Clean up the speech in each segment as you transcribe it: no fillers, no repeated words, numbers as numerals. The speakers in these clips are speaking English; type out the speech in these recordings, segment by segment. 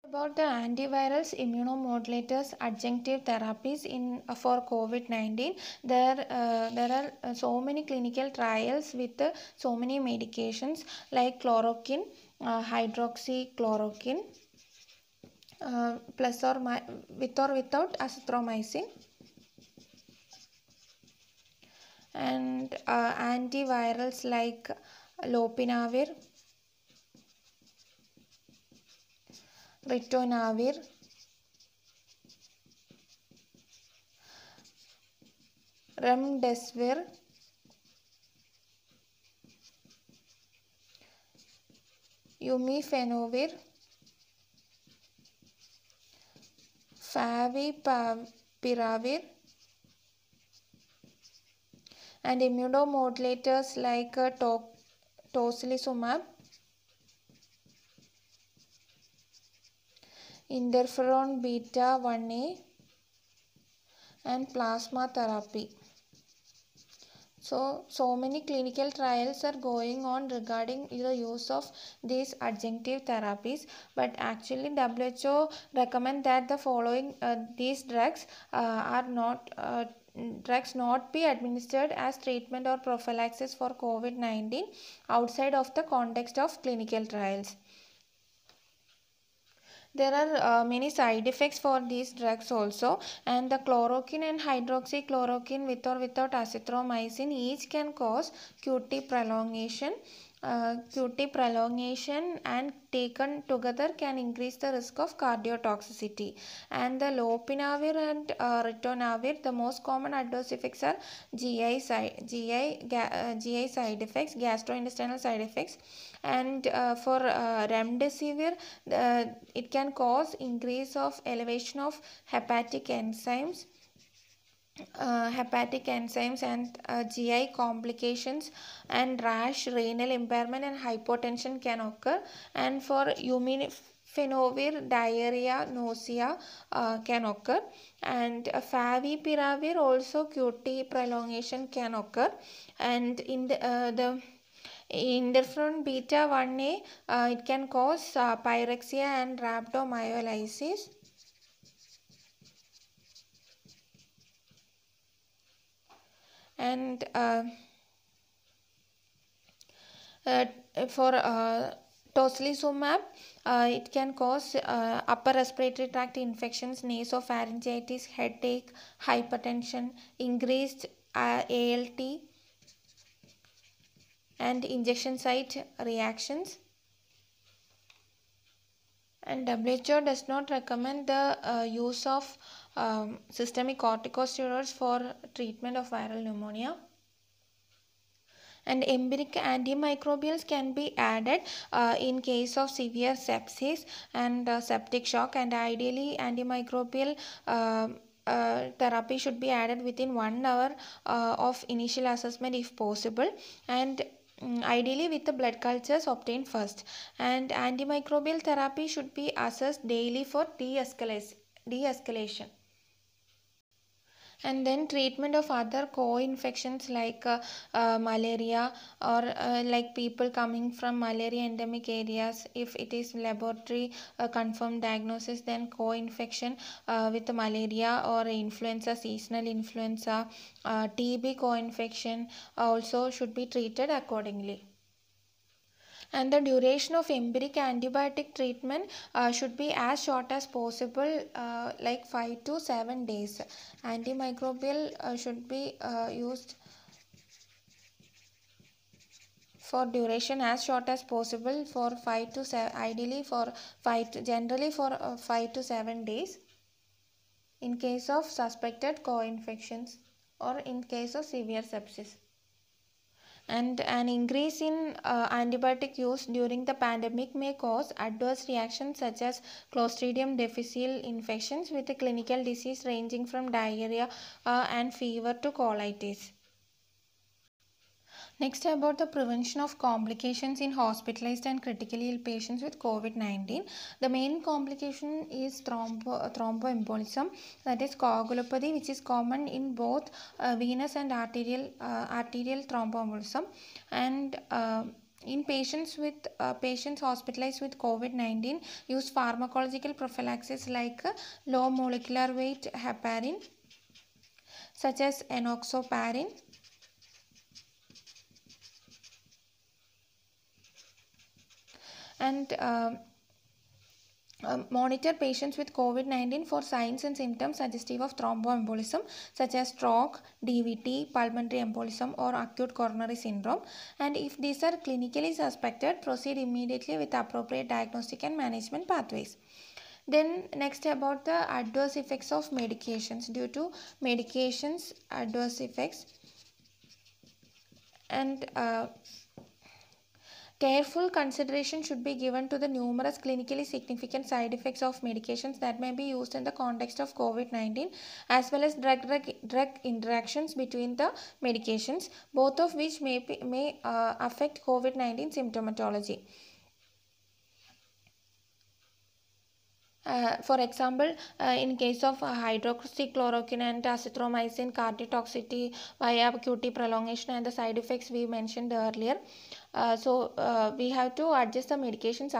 About the antivirals, immunomodulators, adjunctive therapies in for COVID-19, there are so many clinical trials with so many medications like chloroquine, hydroxychloroquine, plus or with or without azithromycin, and antivirals like lopinavir, ritonavir, remdesivir, umifenovir, favipiravir, and immunomodulators like tocilizumab, interferon beta 1A, and plasma therapy. So many clinical trials are going on regarding the use of these adjunctive therapies, but actually WHO recommend that the following these drugs are not drugs not be administered as treatment or prophylaxis for COVID-19 outside of the context of clinical trials. There are many side effects for these drugs also, and the chloroquine and hydroxychloroquine with or without azithromycin each can cause QT prolongation. QT prolongation and taken together can increase the risk of cardiotoxicity. And the lopinavir and ritonavir, the most common adverse effects are GI side effects, gastrointestinal side effects, and for remdesivir, it can cause increase of elevation of hepatic enzymes and GI complications, and rash, renal impairment, and hypotension can occur. And for umifenovir, diarrhea, nausea can occur. And favipiravir also QT prolongation can occur. And in the interferon beta 1A, it can cause pyrexia and rhabdomyolysis. And for tocilizumab, it can cause upper respiratory tract infections, nasopharyngitis, headache, hypertension, increased ALT, and injection site reactions. And WHO does not recommend the use of systemic corticosteroids for treatment of viral pneumonia. And empiric antimicrobials can be added in case of severe sepsis and septic shock, and ideally antimicrobial therapy should be added within 1 hour of initial assessment if possible, and ideally with the blood cultures obtained first. And antimicrobial therapy should be assessed daily for de-escalation. And then treatment of other co-infections like malaria, or like people coming from malaria endemic areas, if it is laboratory confirmed diagnosis, then co-infection with malaria or influenza, seasonal influenza, TB co-infection also should be treated accordingly. And the duration of empiric antibiotic treatment should be as short as possible, like 5 to 7 days. Antimicrobial should be used for duration as short as possible for 5 to 7, ideally for 5 to, generally for 5 to 7 days in case of suspected co-infections or in case of severe sepsis. And an increase in antibiotic use during the pandemic may cause adverse reactions such as Clostridium difficile infections with a clinical disease ranging from diarrhea and fever to colitis. Next, about the prevention of complications in hospitalized and critically ill patients with COVID-19. The main complication is thromboembolism, that is coagulopathy, which is common in both venous and arterial thromboembolism. And In patients hospitalized with COVID-19, use pharmacological prophylaxis like low molecular weight heparin, such as enoxaparin. And monitor patients with COVID-19 for signs and symptoms suggestive of thromboembolism, such as stroke, DVT, pulmonary embolism, or acute coronary syndrome. And if these are clinically suspected, proceed immediately with appropriate diagnostic and management pathways. Then next, about the adverse effects of medications. Due to medications adverse effects, and careful consideration should be given to the numerous clinically significant side effects of medications that may be used in the context of COVID-19, as well as drug interactions between the medications, both of which may affect COVID-19 symptomatology. For example, in case of hydroxychloroquine and azithromycin, cardiotoxicity via QT prolongation and the side effects we mentioned earlier. We have to adjust the medications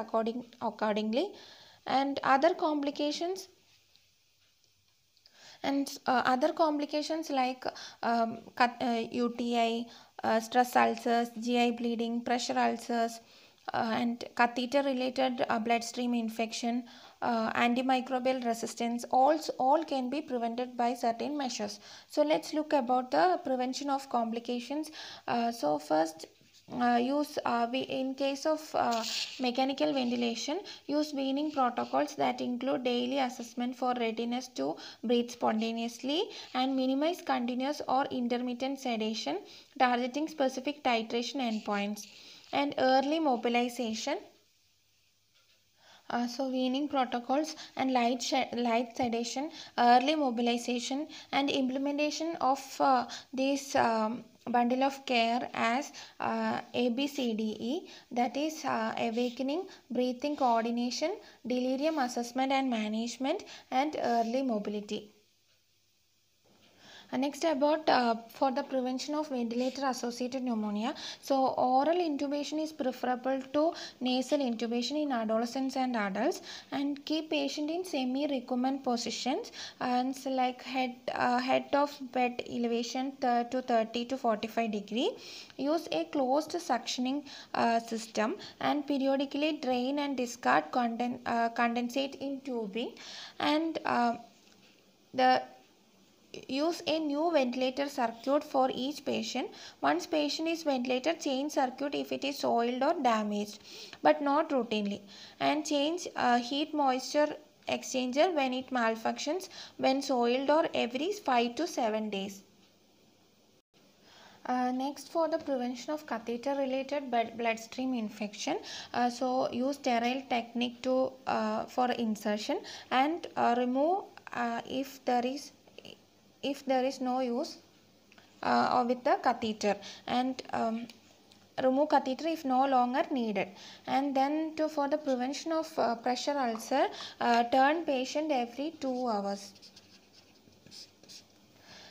accordingly. And other complications like UTI, stress ulcers, GI bleeding, pressure ulcers, and catheter related bloodstream infection, antimicrobial resistance, all can be prevented by certain measures. So let's look about the prevention of complications. So first, in case of mechanical ventilation, use weaning protocols that include daily assessment for readiness to breathe spontaneously, and minimize continuous or intermittent sedation, targeting specific titration endpoints. And early mobilization. Weaning protocols and light sedation, early mobilization, and implementation of this bundle of care as ABCDE, that is awakening, breathing coordination, delirium assessment and management, and early mobility. Next, about for the prevention of ventilator associated pneumonia. So oral intubation is preferable to nasal intubation in adolescents and adults, and keep patient in semi recumbent positions, and select head of bed elevation to 30 to 45 degree. Use a closed suctioning system, and periodically drain and discard condensate in tubing. And use a new ventilator circuit for each patient. Once patient is ventilated, change circuit if it is soiled or damaged, but not routinely. And change heat moisture exchanger when it malfunctions, when soiled, or every 5 to 7 days. Next, for the prevention of catheter related bloodstream infection, use sterile technique for insertion, and remove if there is no use with the catheter, and remove catheter if no longer needed. And then for the prevention of pressure ulcer, turn patient every 2 hours.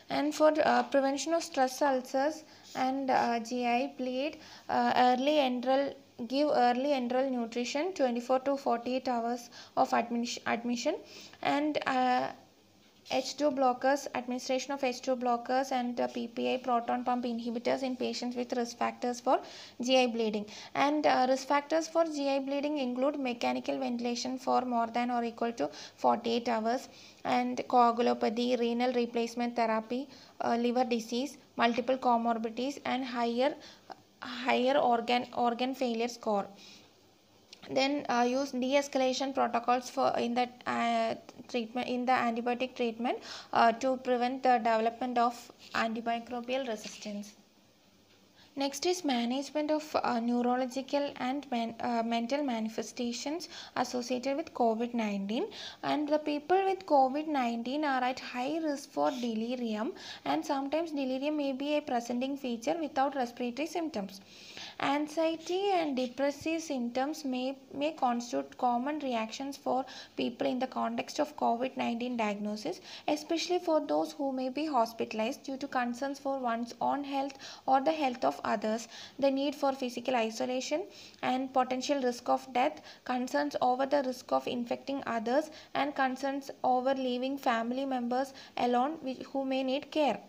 And for prevention of stress ulcers and GI bleed, give early enteral nutrition 24 to 48 hours of admission, and H2 blockers, administration of H2 blockers, and PPI, proton pump inhibitors, in patients with risk factors for GI bleeding. And risk factors for GI bleeding include mechanical ventilation for more than or equal to 48 hours, and coagulopathy, renal replacement therapy, liver disease, multiple comorbidities, and higher organ failure score. Then use de-escalation protocols in the antibiotic treatment to prevent the development of antimicrobial resistance. Next is management of neurological and mental manifestations associated with COVID-19. And the people with COVID-19 are at high risk for delirium, and sometimes delirium may be a presenting feature without respiratory symptoms. Anxiety and depressive symptoms may constitute common reactions for people in the context of COVID-19 diagnosis, especially for those who may be hospitalized due to concerns for one's own health or the health of others, the need for physical isolation and potential risk of death, concerns over the risk of infecting others, and concerns over leaving family members alone who may need care.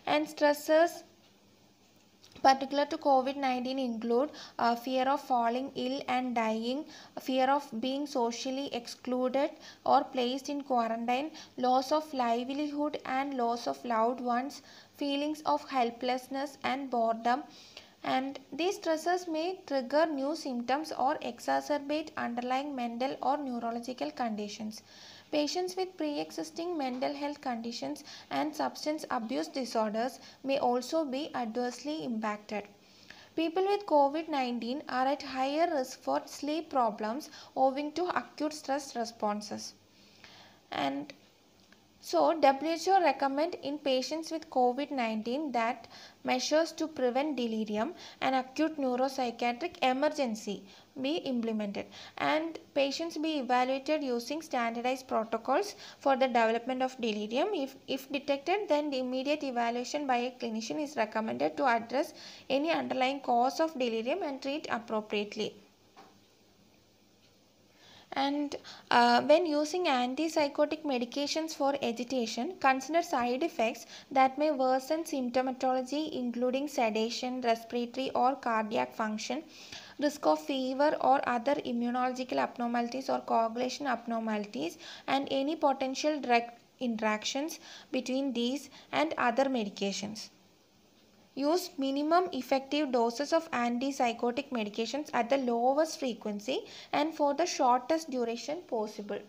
And stressors particular to COVID-19 include fear of falling ill and dying, fear of being socially excluded or placed in quarantine, loss of livelihood and loss of loved ones, feelings of helplessness and boredom. And these stressors may trigger new symptoms or exacerbate underlying mental or neurological conditions. Patients with pre-existing mental health conditions and substance abuse disorders may also be adversely impacted. People with COVID-19 are at higher risk for sleep problems owing to acute stress responses. And so, WHO recommend in patients with COVID-19 that measures to prevent delirium and acute neuropsychiatric emergency be implemented, and patients be evaluated using standardized protocols for the development of delirium. If detected, then the immediate evaluation by a clinician is recommended to address any underlying cause of delirium and treat appropriately. And when using antipsychotic medications for agitation, consider side effects that may worsen symptomatology, including sedation, respiratory or cardiac function, risk of fever or other immunological abnormalities or coagulation abnormalities, and any potential drug interactions between these and other medications. Use minimum effective doses of antipsychotic medications at the lowest frequency and for the shortest duration possible.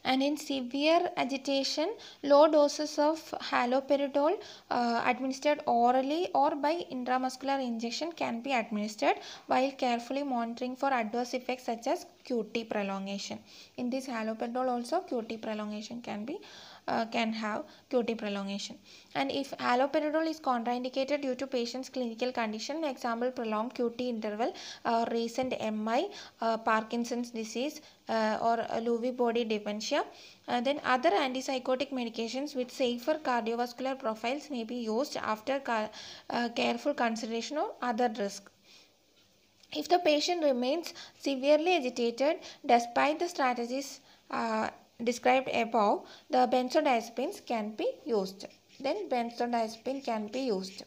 And in severe agitation, low doses of haloperidol administered orally or by intramuscular injection can be administered, while carefully monitoring for adverse effects such as QT prolongation. In this haloperidol also QT prolongation can have QT prolongation. And if haloperidol is contraindicated due to patient's clinical condition, example prolonged QT interval, recent MI, Parkinson's disease, or Lewy body dementia, then other antipsychotic medications with safer cardiovascular profiles may be used after careful consideration of other risks. If the patient remains severely agitated despite the strategies described above, the benzodiazepines can be used. Then benzodiazepine can be used.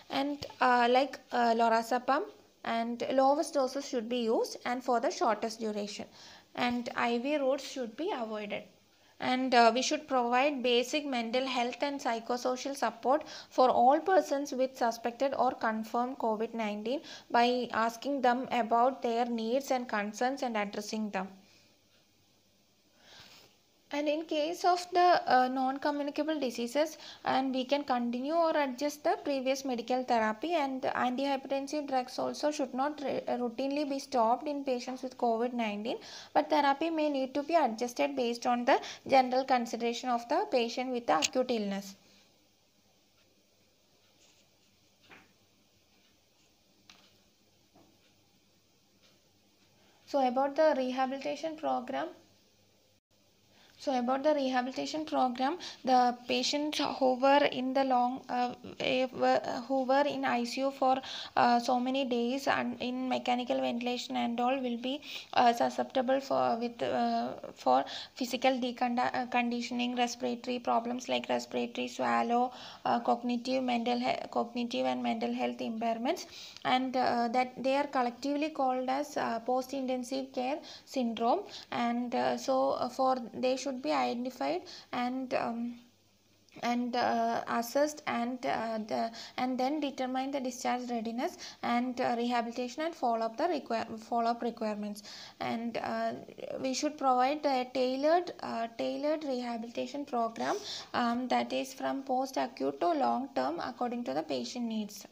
And like lorazepam, and lowest doses should be used and for the shortest duration. And IV routes should be avoided. And we should provide basic mental health and psychosocial support for all persons with suspected or confirmed COVID-19 by asking them about their needs and concerns and addressing them. And in case of the non-communicable diseases, and we can continue or adjust the previous medical therapy, and antihypertensive drugs also should not routinely be stopped in patients with COVID-19, but therapy may need to be adjusted based on the general consideration of the patient with the acute illness. So about the rehabilitation program. So about the rehabilitation program, the patients who were in the who were in ICU for so many days and in mechanical ventilation and all will be susceptible for physical conditioning, respiratory problems like respiratory swallow, cognitive and mental health impairments, and that they are collectively called as post-intensive care syndrome. And for they should be identified and assessed and then determine the discharge readiness and rehabilitation and follow up requirements. And we should provide a tailored rehabilitation program that is from post acute to long term according to the patient needs.